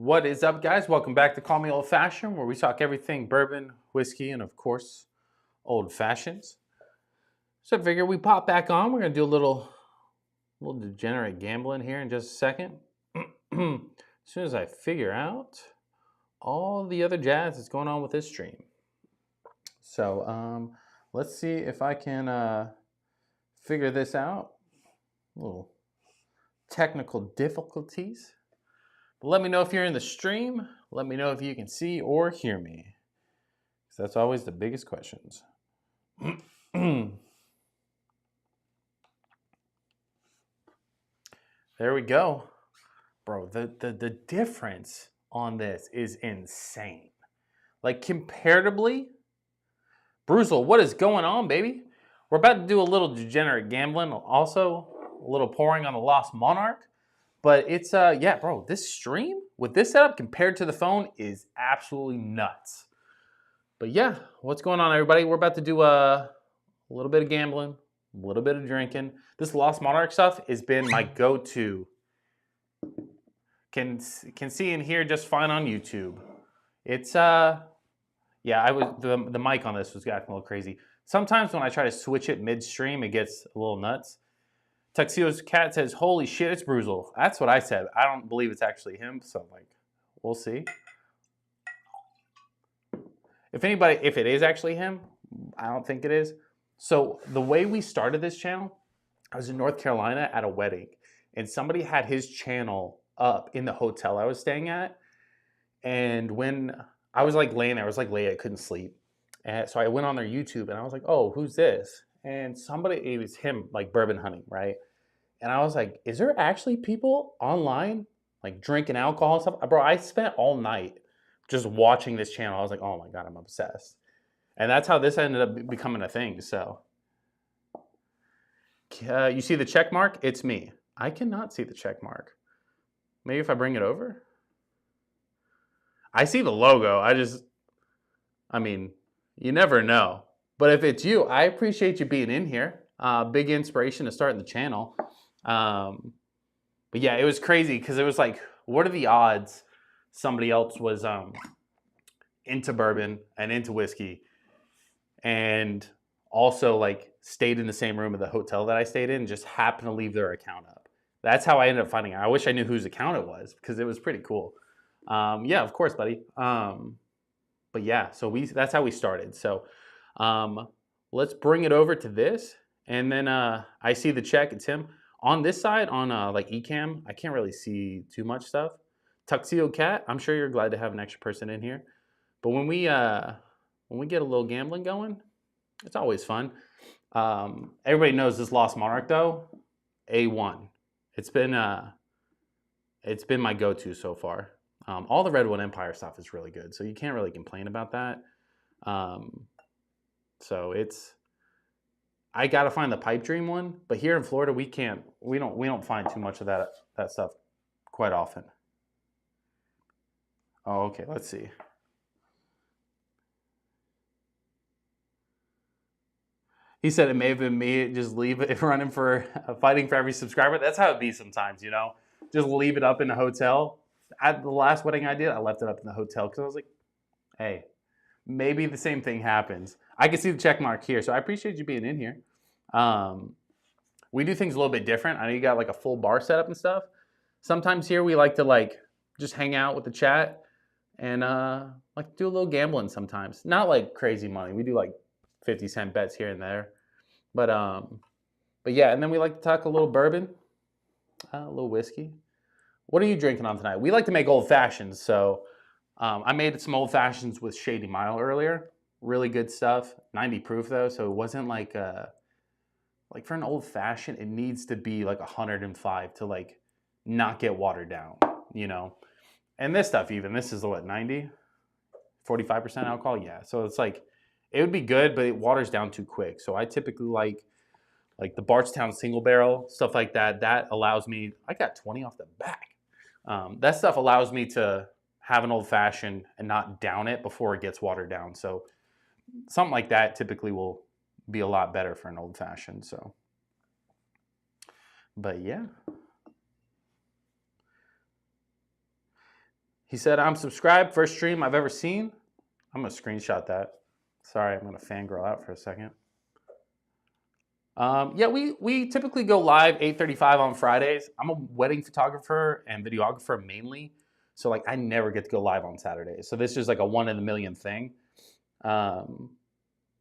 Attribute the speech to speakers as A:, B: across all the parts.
A: What is up, guys? Welcome back to Call Me Old Fashioned, where we talk everything bourbon, whiskey, and of course, old fashions. So I figure we pop back on. We're gonna do a little degenerate gambling here in just a second. As soon as I figure out all the other jazz that's going on with this stream. So let's see if I can figure this out. Little technical difficulties. But let me know if you're in the stream. Let me know if you can see or hear me. So that's always the biggest questions. There we go. Bro, the difference on this is insane. Like comparatively, Bruzel, what is going on, baby? We're about to do a little degenerate gambling. Also, a little pouring on the Lost Monarch. But it's, yeah, bro, this stream with this setup compared to the phone is absolutely nuts. But yeah, what's going on, everybody? We're about to do a little bit of gambling, a little bit of drinking. This Lost Monarch stuff has been my go-to. Can see and hear just fine on YouTube. It's, yeah, the mic on this was acting a little crazy. Sometimes when I try to switch it midstream, it gets a little nuts. Tuxedo's Cat says, holy shit, it's Bruzel. That's what I said. I don't believe it's actually him, so like, we'll see. If it is actually him, I don't think it is. So the way we started this channel, I was in North Carolina at a wedding, and somebody had his channel up in the hotel I was staying at. And when I was like laying there, I was like late, I couldn't sleep. And so I went on their YouTube and I was like, oh, who's this? And it was him, like bourbon hunting, right? And I was like, is there actually people online like drinking alcohol and stuff? Bro, I spent all night just watching this channel. I was like, oh my God, I'm obsessed. And that's how this ended up becoming a thing. So you see the check mark? It's me. I cannot see the check mark. Maybe if I bring it over. I see the logo. I mean, you never know. But if it's you, I appreciate you being in here. Big inspiration to starting the channel. But yeah, it was crazy because it was like, what are the odds somebody else was into bourbon and into whiskey and also like stayed in the same room at the hotel that I stayed in and just happened to leave their account up. That's how I ended up finding it. I wish I knew whose account it was because it was pretty cool. Yeah, of course, buddy. But yeah, so that's how we started. So let's bring it over to this. And then I see the check, it's him. On this side, on like Ecamm, I can't really see too much stuff. Tuxedo Cat, I'm sure you're glad to have an extra person in here. But when we get a little gambling going, it's always fun. Everybody knows this Lost Monarch though, A1. It's been my go-to so far. All the Redwood Empire stuff is really good, so you can't really complain about that. So I gotta find the Pipe Dream one, but here in Florida we don't find too much of that stuff quite often. Oh, okay, let's see. He said it may have been me, just leave it running for fighting for every subscriber. That's how it be sometimes, you know? Just leave it up in the hotel. At the last wedding I did, I left it up in the hotel because I was like, hey, maybe the same thing happens. I can see the check mark here, so I appreciate you being in here. We do things a little bit different. I know you got like a full bar setup and stuff. Sometimes here we like to like just hang out with the chat and like do a little gambling sometimes. Not like crazy money. We do like 50-cent bets here and there. But yeah, and then we like to talk a little bourbon, a little whiskey. What are you drinking on tonight? We like to make old fashions, so I made some old fashions with Shady Mile earlier. Really good stuff. 90 proof though, so it wasn't like for an old fashioned, it needs to be like 105 to like not get watered down, you know. And this stuff this is what, 90, 45% alcohol, yeah. So it's like it would be good, but it waters down too quick. So I typically like the Bardstown single barrel stuff like that. That allows me. I got 20 off the back. That stuff allows me to have an old fashioned and not down it before it gets watered down. So something like that typically will be a lot better for an old fashioned. So, but yeah. He said, I'm subscribed. First stream I've ever seen. I'm going to screenshot that. Sorry, I'm going to fangirl out for a second. Yeah, we typically go live 8:35 on Fridays. I'm a wedding photographer and videographer mainly. So like I never get to go live on Saturdays. So this is like a one in a million thing. But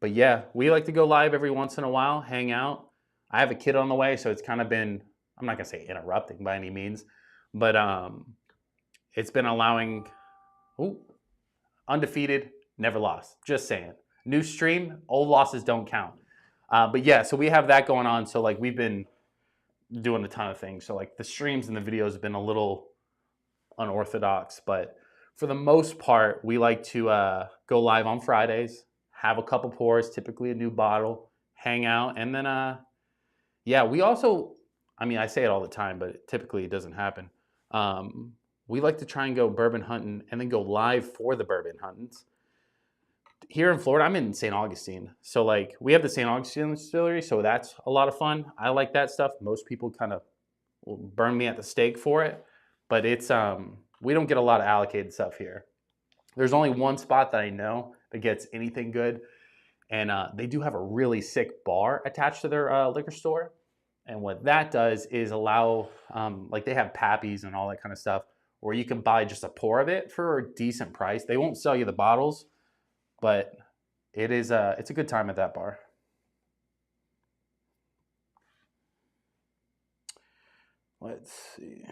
A: yeah, we like to go live every once in a while, hang out. I have a kid on the way, so it's kind of been, I'm not gonna say interrupting by any means, but it's been allowing, undefeated, never lost. Just saying. New stream, old losses don't count. But yeah, so we have that going on. So like we've been doing a ton of things. So like the streams and the videos have been a little unorthodox, but for the most part, we like to go live on Fridays, have a couple pours, typically a new bottle, hang out, and then yeah, we also, I mean, I say it all the time, but typically it doesn't happen. We like to try and go bourbon hunting and then go live for the bourbon huntings. Here in Florida, I'm in St. Augustine. So like we have the St. Augustine distillery, so that's a lot of fun. I like that stuff. Most people kind of burn me at the stake for it, but it's we don't get a lot of allocated stuff here. There's only one spot that I know that gets anything good, and they do have a really sick bar attached to their liquor store. And what that does is allow, like they have pappies and all that kind of stuff, where you can buy just a pour of it for a decent price. They won't sell you the bottles, but it's a good time at that bar. Let's see.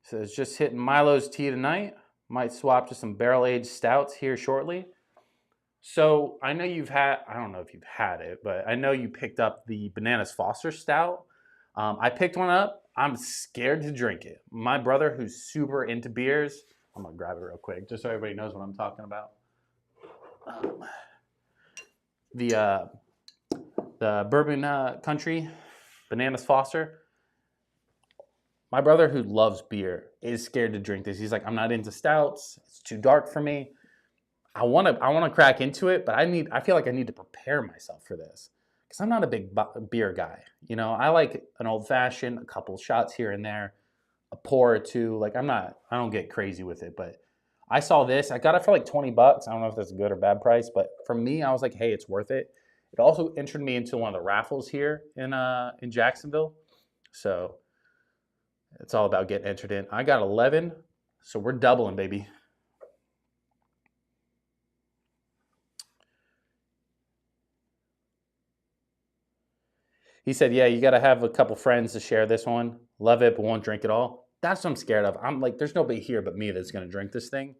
A: Says just hitting Milo's tea tonight. Might swap to some barrel-aged stouts here shortly. So I know you've had, I don't know if you've had it, but I know you picked up the Bananas Foster Stout. I picked one up. I'm scared to drink it. My brother, who's super into beers, I'm gonna grab it real quick just so everybody knows what I'm talking about. The Bourbon Country Bananas Foster. My brother, who loves beer, is scared to drink this. He's like, I'm not into stouts. It's too dark for me. I want to crack into it, but I feel like I need to prepare myself for this because I'm not a big beer guy. You know, I like an old fashioned, a couple shots here and there, a pour or two. Like I don't get crazy with it, but I saw this. I got it for like $20. I don't know if that's a good or bad price, but for me, I was like, hey, it's worth it. It also entered me into one of the raffles here in Jacksonville, so it's all about getting entered in. I got 11, so we're doubling, baby. He said, yeah, you got to have a couple friends to share this one. Love it, but won't drink it all. That's what I'm scared of. I'm like, there's nobody here but me that's going to drink this thing.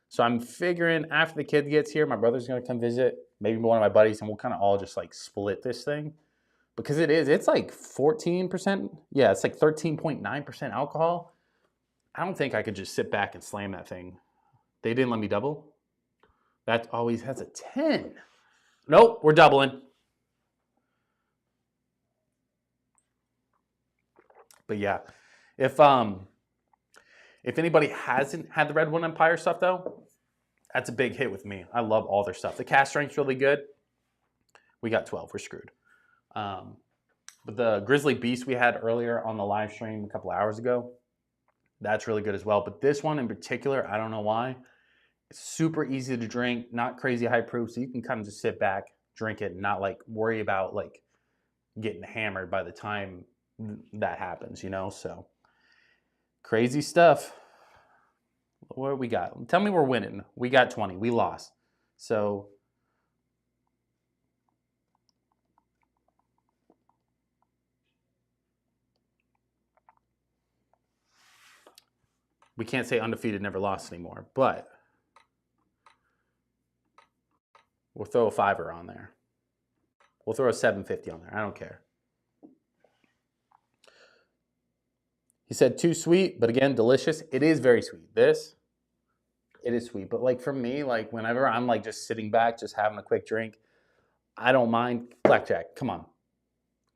A: So I'm figuring after the kid gets here, my brother's going to come visit, maybe one of my buddies, and we'll kind of all just like split this thing. Because it's like 14%. Yeah, it's like 13.9% alcohol. I don't think I could just sit back and slam that thing. They didn't let me double. That always has a 10. Nope, we're doubling. But yeah, if anybody hasn't had the Red One Empire stuff though, that's a big hit with me. I love all their stuff. The cast strength's really good. We got 12. We're screwed. But the Grizzly Beast we had earlier on the live stream a couple hours ago, that's really good as well. But this one in particular, I don't know why. It's super easy to drink, not crazy high proof, so you can kind of just sit back, drink it, and not like worry about like getting hammered by the time that happens, you know? So crazy stuff. What do we got? Tell me we're winning. We got 20. We lost. So we can't say undefeated, never lost anymore, but we'll throw a $5 on there. We'll throw a $7.50 on there. I don't care. He said too sweet, but again, delicious. It is very sweet. This, it is sweet. But like for me, like whenever I'm like just sitting back, just having a quick drink, I don't mind. Blackjack, come on.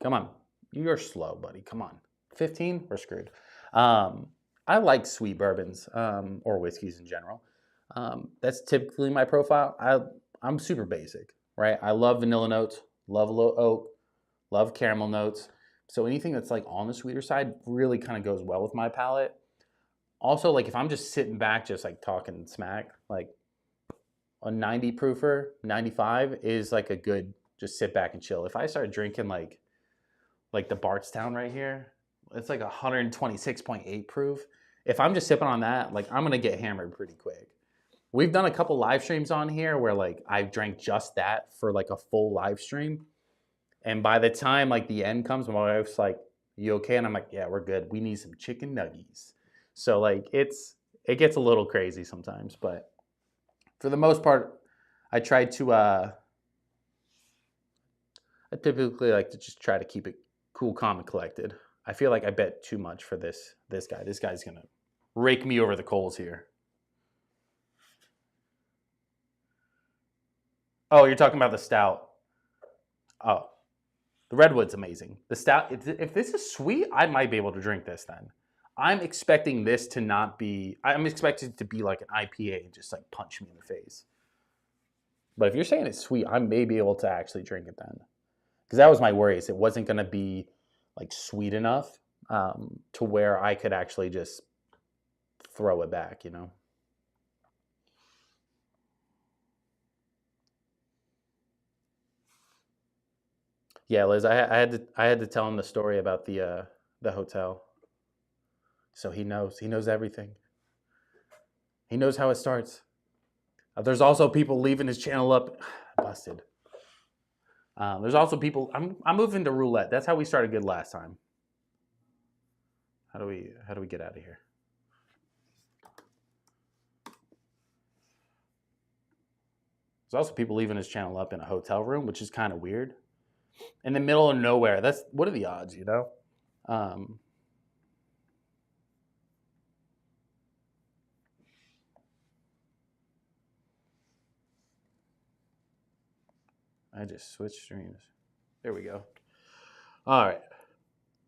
A: Come on. You're slow, buddy. Come on. 15, we're screwed. I like sweet bourbons or whiskeys in general. That's typically my profile. I'm super basic, right? I love vanilla notes, love oak, love caramel notes. So anything that's like on the sweeter side really kind of goes well with my palate. Also, like if I'm just sitting back, just like talking smack, like a 90 proofer, 95 is like a good just sit back and chill. If I start drinking like the Bardstown right here, it's like 126.8 proof. If I'm just sipping on that, like I'm gonna get hammered pretty quick. We've done a couple live streams on here where like I've drank just that for like a full live stream. And by the time like the end comes, my wife's like, "You okay?" And I'm like, "Yeah, we're good. We need some chicken nuggets." So like it gets a little crazy sometimes, but for the most part, I try to I typically like to just try to keep it cool, calm, and collected. I feel like I bet too much for this guy. This guy's gonna rake me over the coals here. Oh, you're talking about the stout. Oh, the redwood's amazing. The stout, if this is sweet, I might be able to drink this then. I'm expecting this to not be, I'm expecting it to be like an IPA and just like punch me in the face. But if you're saying it's sweet, I may be able to actually drink it then. Because that was my worry, is it wasn't going to be like sweet enough to where I could actually just throw it back, you know? Yeah, Liz, I had to tell him the story about the hotel. So he knows everything. He knows how it starts. There's also people leaving his channel up, busted. There's also people. I'm moving to roulette. That's how we started good last time. How do we get out of here? There's also people leaving his channel up in a hotel room, which is kind of weird. In the middle of nowhere. That's what are the odds, you know? I just switched streams. There we go. All right.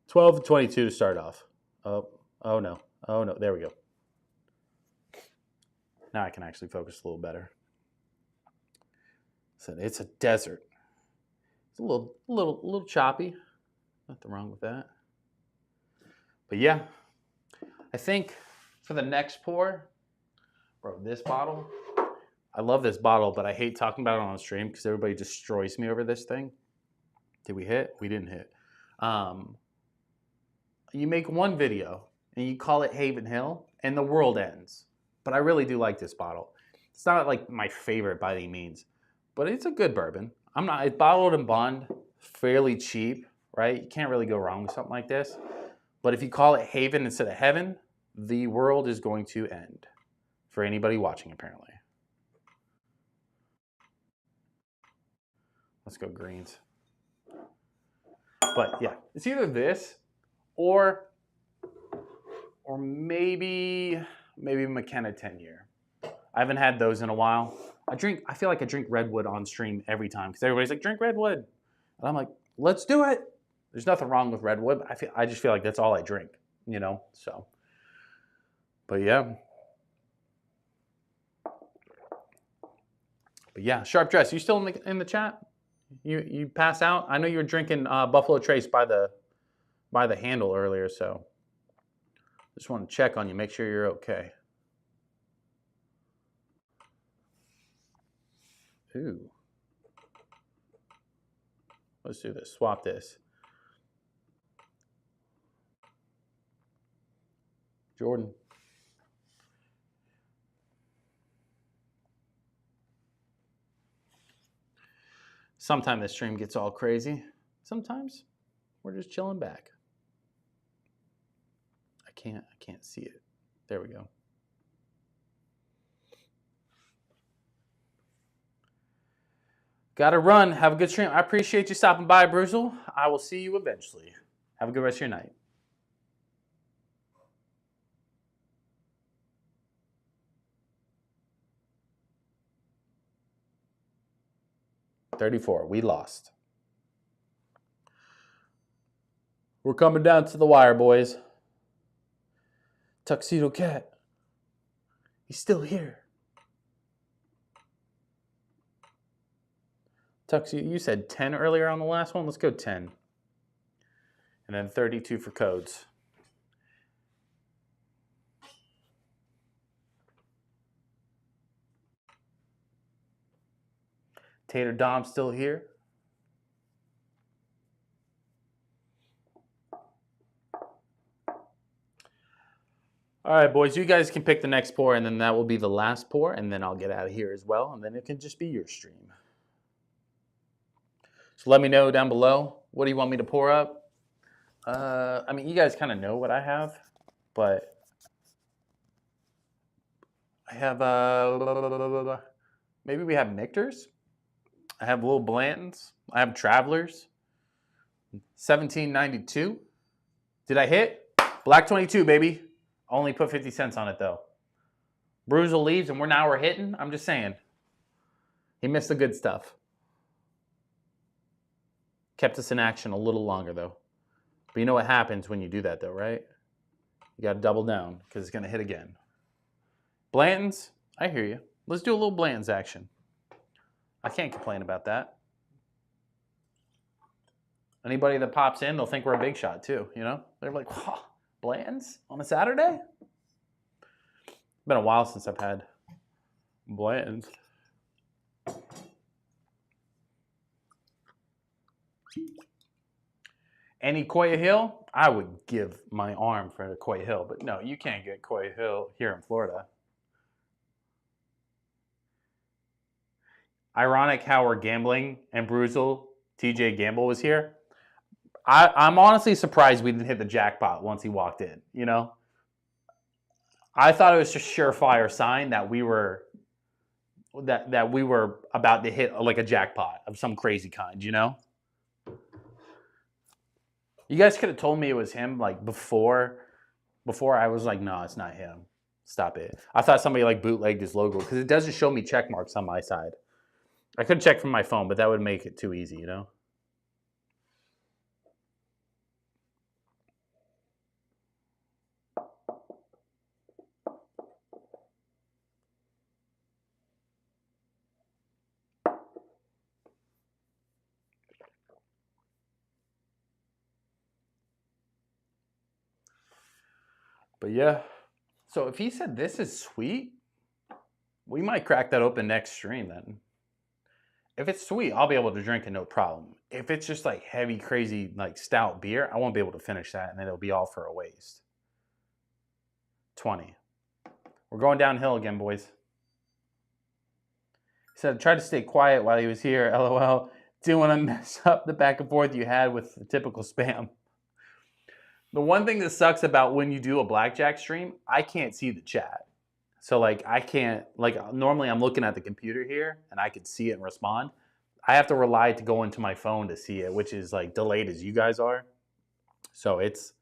A: 12 to 22 to start off. Oh no. Oh no. There we go. Now I can actually focus a little better. So it's a desert. It's a little choppy. Nothing wrong with that. But yeah, I think for the next pour, bro, this bottle. I love this bottle, but I hate talking about it on stream because everybody destroys me over this thing. Did we hit? We didn't hit. You make one video and you call it Haven Hill, and the world ends. But I really do like this bottle. It's not like my favorite by any means, but it's a good bourbon. It's bottled and bond, fairly cheap, right? You can't really go wrong with something like this. But if you call it Haven instead of Heaven, the world is going to end for anybody watching, apparently. Let's go greens. But yeah, it's either this or maybe McKenna 10 year. I haven't had those in a while. I feel like I drink Redwood on stream every time because everybody's like, drink Redwood. And I'm like, let's do it. There's nothing wrong with Redwood. I just feel like that's all I drink, you know? So, but yeah. But yeah, Sharp Dress, you still in the chat? You pass out? I know you were drinking Buffalo Trace by the handle earlier, so just want to check on you, make sure you're okay. Ooh. Let's do this. Swap this. Jordan. Sometimes the stream gets all crazy. Sometimes we're just chilling back. I can't see it. There we go. Gotta run. Have a good stream. I appreciate you stopping by, Bruzel. I will see you eventually. Have a good rest of your night. $34. We lost. We're coming down to the wire, boys. Tuxedo Cat. He's still here. Tuxedo, you said 10 earlier on the last one. Let's go 10. And then 32 for codes. Tater Dom's still here. All right, boys, you guys can pick the next pour, and then that will be the last pour, and then I'll get out of here as well, and then it can just be your stream. So let me know down below, what do you want me to pour up? I mean, you guys kind of know what I have, but I have, maybe we have Nictors. I have Little Blantons. I have Travelers. 1792. Did I hit? Black 22, baby. Only put 50 cents on it, though. Bruzel leaves, and we're hitting. I'm just saying. He missed the good stuff. Kept us in action a little longer, though. But you know what happens when you do that, though, right? You got to double down, because it's going to hit again. Blantons, I hear you. Let's do a little Blantons action. I can't complain about that. Anybody that pops in, they'll think we're a big shot, too, you know? They're like, wow. Blantons on a Saturday? It's been a while since I've had Blantons. Any Coya Hill? I would give my arm for the Coya Hill, but no, you can't get Coya Hill here in Florida. Ironic how we're gambling and Bruzel, TJ Gamble was here. I'm honestly surprised we didn't hit the jackpot once he walked in, you know? I thought it was just surefire sign that we were that we were about to hit like a jackpot of some crazy kind, you know? You guys could have told me it was him like before I was like, no, it's not him. Stop it. I thought somebody like bootlegged his logo because it doesn't show me check marks on my side. I could check from my phone, but that would make it too easy, you know? But yeah, so if he said this is sweet, we might crack that open next stream then. If it's sweet, I'll be able to drink it no problem. If it's just like heavy, crazy, like stout beer, I won't be able to finish that and then it'll be all for a waste. 20. We're going downhill again, boys. He said, try to stay quiet while he was here, LOL. Didn't want to mess up the back and forth you had with the typical spam. The one thing that sucks about when you do a blackjack stream, I can't see the chat. So like I can't, like normally I'm looking at the computer here and I can see it and respond. I have to rely to go into my phone to see it, which is like delayed as you guys are. So it's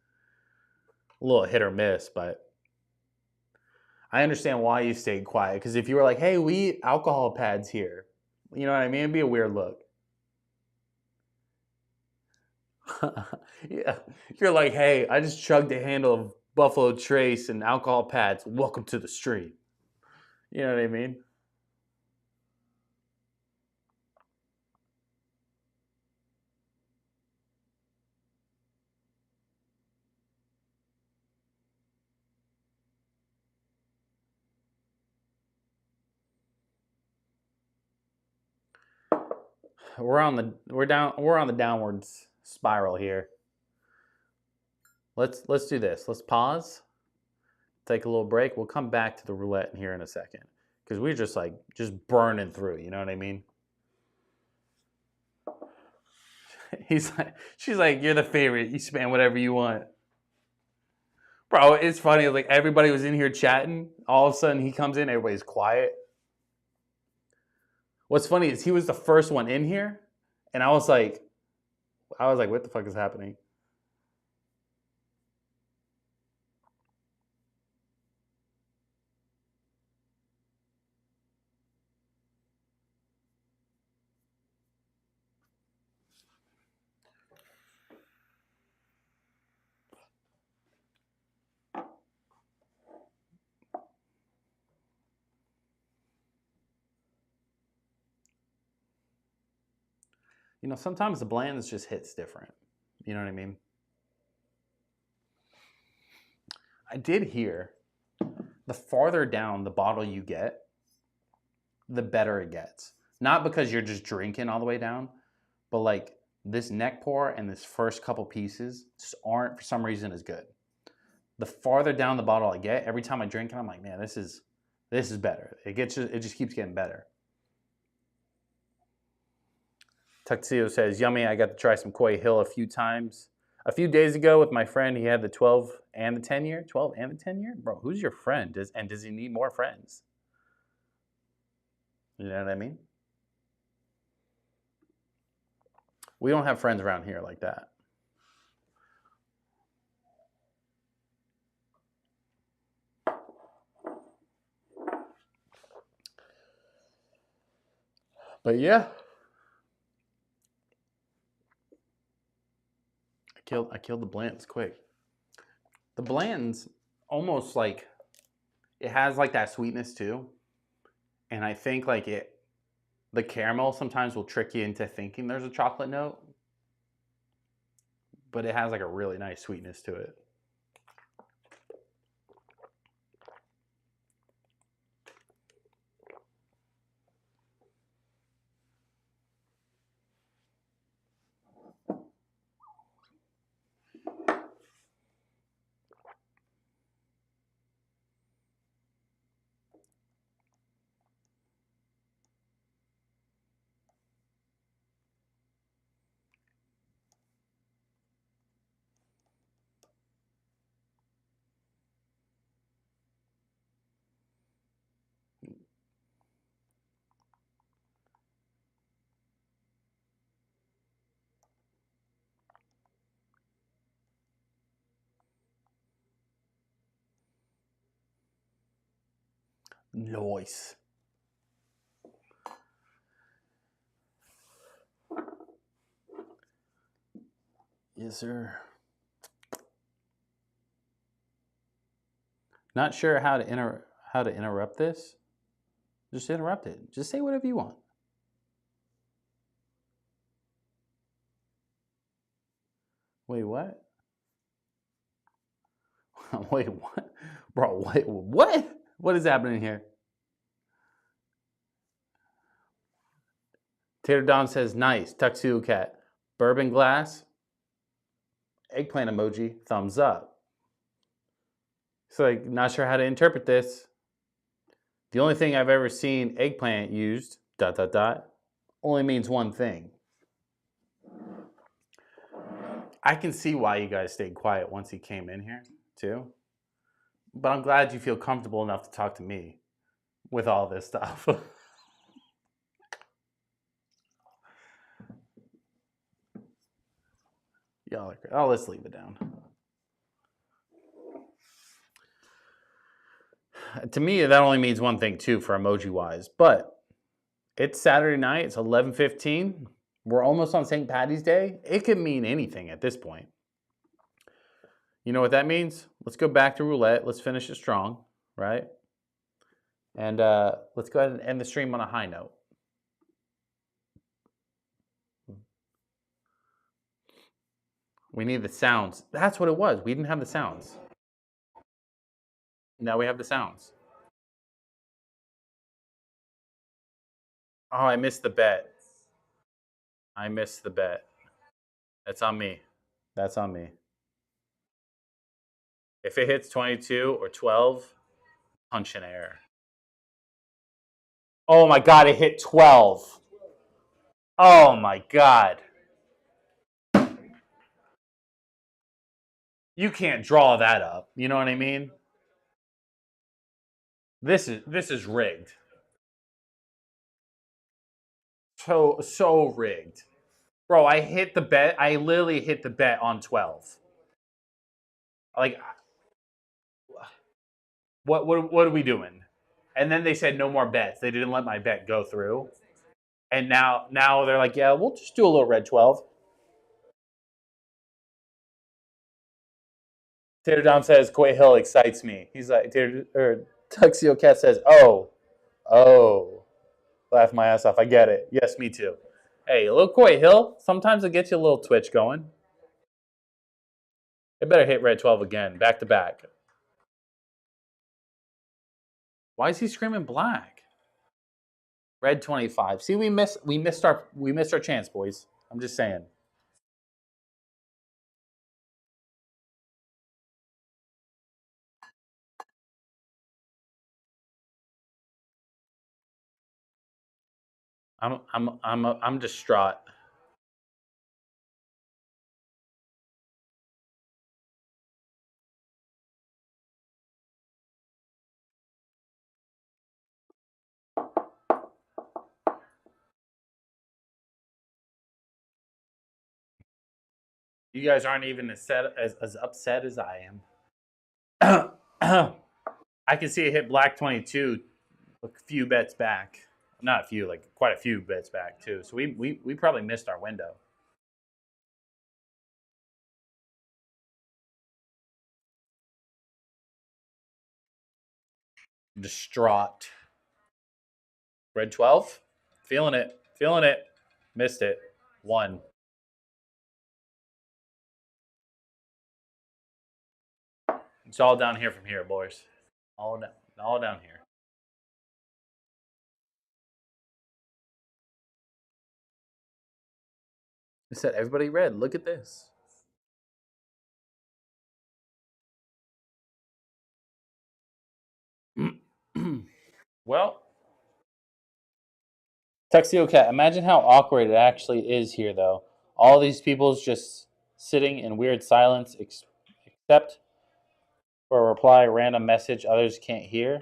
A: a little hit or miss, but I understand why you stayed quiet. Because if you were like, hey, we eat alcohol pads here, you know what I mean? It'd be a weird look. Yeah, you're like, hey, I just chugged a handle of Buffalo Trace and alcohol pads. Welcome to the stream. You know what I mean? We're on the downwards spiral here. Let's do this. Let's pause. Take a little break. We'll come back to the roulette here in a second. Because we're just burning through, you know what I mean? She's like, you're the favorite. You spam whatever you want. Bro, it's funny. Like everybody was in here chatting. All of a sudden he comes in, everybody's quiet. What's funny is he was the first one in here, and I was like, what the fuck is happening? You know, sometimes the Bland's just hits different. You know what I mean? I did hear the farther down the bottle you get, the better it gets. Not because you're just drinking all the way down, but like this neck pour and this first couple pieces just aren't for some reason as good. The farther down the bottle I get, every time I drink it, I'm like, man, this is better. It just keeps getting better. Tuxedo says, yummy. I got to try some Koi Hill a few times. A few days ago with my friend, he had the 12 and the 10 year. 12 and the 10 year? Bro, who's your friend? Does he need more friends? You know what I mean? We don't have friends around here like that. But yeah. I killed the Blanton's quick. The Blanton's almost like it has like that sweetness too. And I think like the caramel sometimes will trick you into thinking there's a chocolate note. But it has like a really nice sweetness to it. Nice. Yes, sir. Not sure how to interrupt this. Just interrupt it. Just say whatever you want. Wait, what? Wait, what? Bro, wait, what? What is happening here? Tater Don says, nice. Tuxedo Cat. Bourbon glass. Eggplant emoji. Thumbs up. So, like, not sure how to interpret this. The only thing I've ever seen eggplant used, ... only means one thing. I can see why you guys stayed quiet once he came in here, too. But I'm glad you feel comfortable enough to talk to me with all this stuff. Y'all are great. Oh, let's leave it down. To me, that only means one thing, too, for emoji-wise. But it's Saturday night. It's 11:15. We're almost on St. Patty's Day. It could mean anything at this point. You know what that means? Let's go back to roulette. Let's finish it strong, right? And let's go ahead and end the stream on a high note. We need the sounds. That's what it was. We didn't have the sounds. Now we have the sounds. Oh, I missed the bet. I missed the bet. That's on me. That's on me. If it hits 22 or 12, punch in air. Oh my God, it hit 12. Oh my God. You can't draw that up. You know what I mean? This is rigged. So rigged. Bro, I hit the bet. I literally hit the bet on 12. Like, what are we doing? And then they said no more bets. They didn't let my bet go through. And now they're like, yeah, we'll just do a little red 12. Tater Dom says Koi Hill excites me. He's like, Tuxedo Cat says, oh, laugh my ass off. I get it. Yes, me too. Hey, a little Koi Hill. Sometimes it gets you a little twitch going. It better hit red 12 again, back to back. Why is he screaming black? Red 25. See, we missed our chance, boys. I'm just saying. I'm distraught. You guys aren't even as upset as I am. I can see it hit black 22 a few bets back. Not a few, like quite a few bets back too. So we probably missed our window. Distraught. Red 12. Feeling it. Feeling it. Missed it. One. It's all down here from here, boys. All down here. I said everybody red. Look at this. Well, Tuxedo Cat, imagine how awkward it actually is here, though. All these people's just sitting in weird silence, except for a reply, random message others can't hear.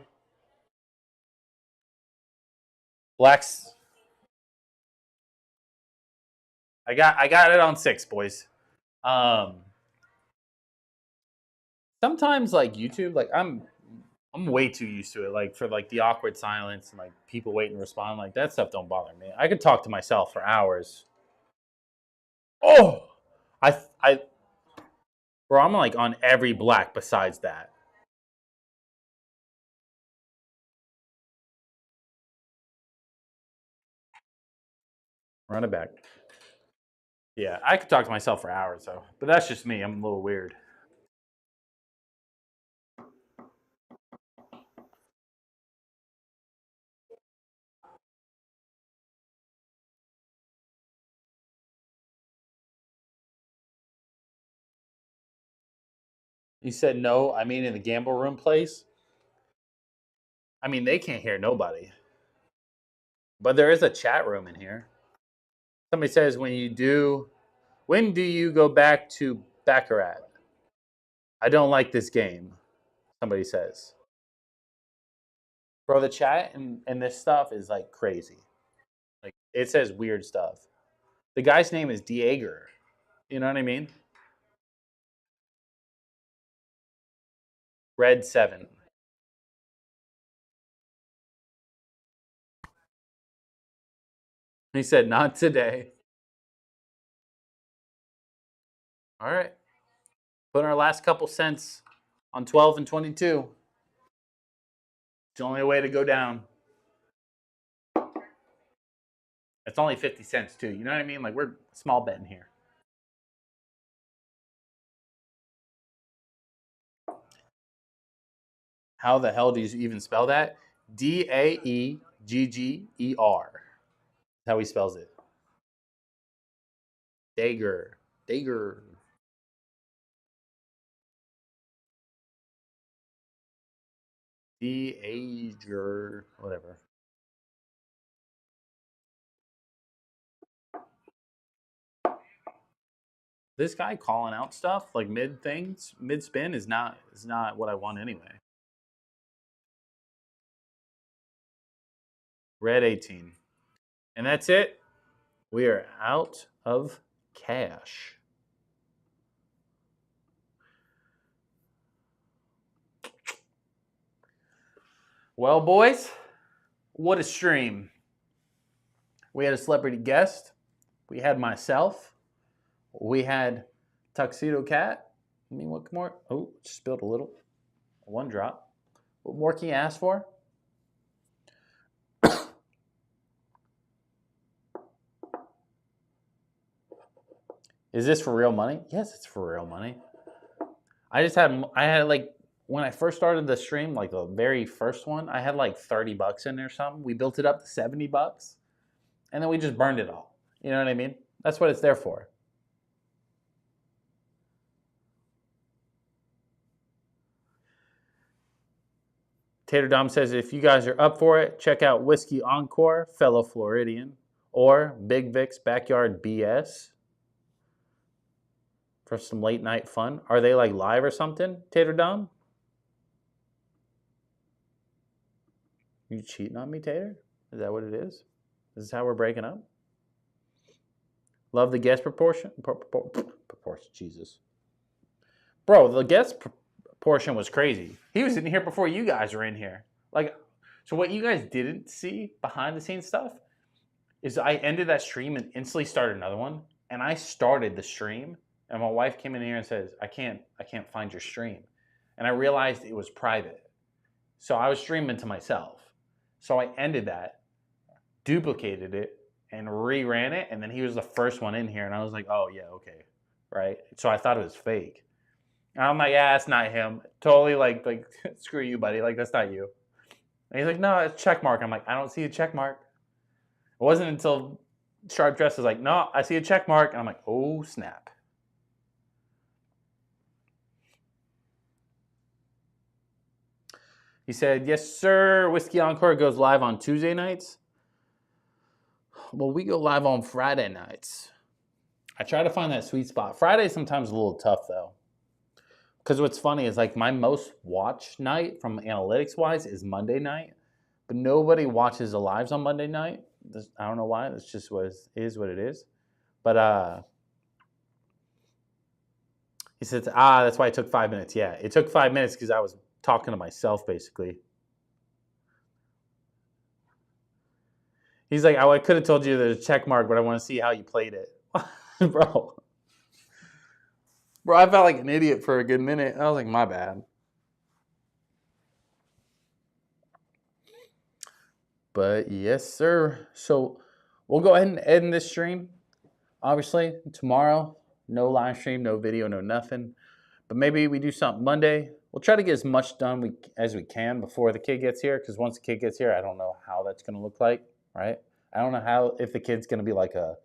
A: Blacks, I got it on 6, boys. Um, Sometimes like YouTube, like I'm way too used to it. Like for like the awkward silence and like people waiting to respond, like that stuff don't bother me. I could talk to myself for hours. Oh, I bro, I'm like on every black besides that. Run it back. Yeah, I could talk to myself for hours though, but that's just me. I'm a little weird. You said no. I mean, in the gamble room place. I mean, they can't hear nobody, but there is a chat room in here. Somebody says when do you go back to Baccarat? I don't like this game. Somebody says, bro, the chat and this stuff is like crazy. Like it says weird stuff. The guy's name is Dieger. You know what I mean? Red 7. He said, not today. All right. Put our last couple cents on 12 and 22. It's the only way to go down. It's only 50 cents, too. You know what I mean? Like, we're small betting here. How the hell do you even spell that? Daegger. That's how he spells it. Dager. Dager. Dager. Whatever. This guy calling out stuff like mid things, mid spin is not what I want anyway. Red 18. And that's it. We are out of cash. Well, boys, what a stream. We had a celebrity guest. We had myself. We had Tuxedo Cat. I mean, what more? Oh, just spilled a little. One drop. What more can you ask for? Is this for real money? Yes, it's for real money. I had like when I first started the stream, like the very first one, I had like 30 bucks in there or something. We built it up to 70 bucks and then we just burned it all. You know what I mean? That's what it's there for. Tater Dom says, if you guys are up for it, check out Whiskey Encore, fellow Floridian, or Big Vic's Backyard BS for some late night fun. Are they like live or something, Tater Dom? You cheating on me, Tater? Is that what it is? This is how we're breaking up? Love the guest proportion. Proportion, Jesus. Bro, the guest portion was crazy. He was in here before you guys were in here. Like, so what you guys didn't see behind the scenes stuff is I ended that stream and instantly started another one. And I started the stream, and my wife came in here and says, I can't find your stream. And I realized it was private. So I was streaming to myself. So I ended that, duplicated it, and reran it. And then he was the first one in here. And I was like, oh, yeah, okay. Right? So I thought it was fake. And I'm like, yeah, it's not him. Totally like screw you, buddy. Like, that's not you. And he's like, no, it's check mark. I'm like, I don't see a check mark. It wasn't until Sharp Dress was like, no, I see a check mark. And I'm like, oh, snap. He said, yes, sir. Whiskey Encore goes live on Tuesday nights. Well, we go live on Friday nights. I try to find that sweet spot. Friday sometimes a little tough, though. Because what's funny is like my most watched night from analytics wise is Monday night, but nobody watches the lives on Monday night. I don't know why. That's just what it is. But he says, that's why it took 5 minutes. Yeah, it took 5 minutes because I was talking to myself basically. He's like, I could have told you there's a check mark, but I want to see how you played it, bro. Bro, I felt like an idiot for a good minute. I was like, my bad. But yes, sir. So we'll go ahead and end this stream. Obviously, tomorrow, no live stream, no video, no nothing. But maybe we do something Monday. We'll try to get as much done as we can before the kid gets here. Because once the kid gets here, I don't know how that's going to look like, right? I don't know if the kid's going to be like a,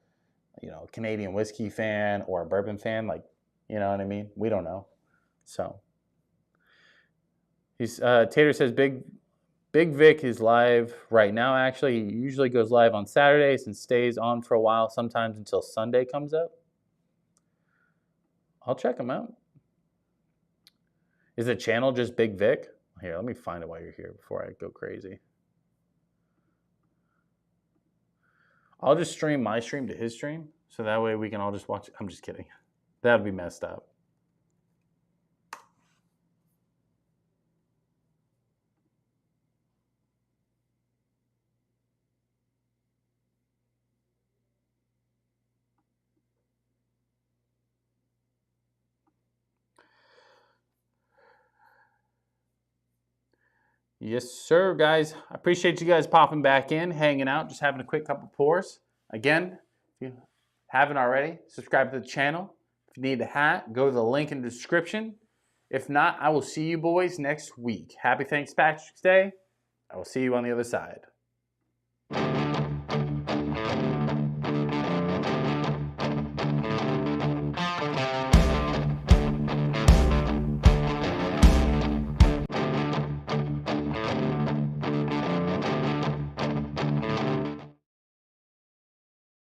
A: Canadian whiskey fan or a bourbon fan. Like, you know what I mean? We don't know. So, Tater says Big Vic is live right now. Actually, he usually goes live on Saturdays and stays on for a while, sometimes until Sunday comes up. I'll check him out. Is the channel just Big Vic? Here, let me find it while you're here before I go crazy. I'll just stream my stream to his stream, so that way we can all just watch it. I'm just kidding. That would be messed up. Yes, sir, guys. I appreciate you guys popping back in, hanging out, just having a quick couple pours. Again, if you haven't already, subscribe to the channel. If you need a hat, go to the link in the description. If not, I will see you boys next week. Happy St. Patrick's Day. I will see you on the other side.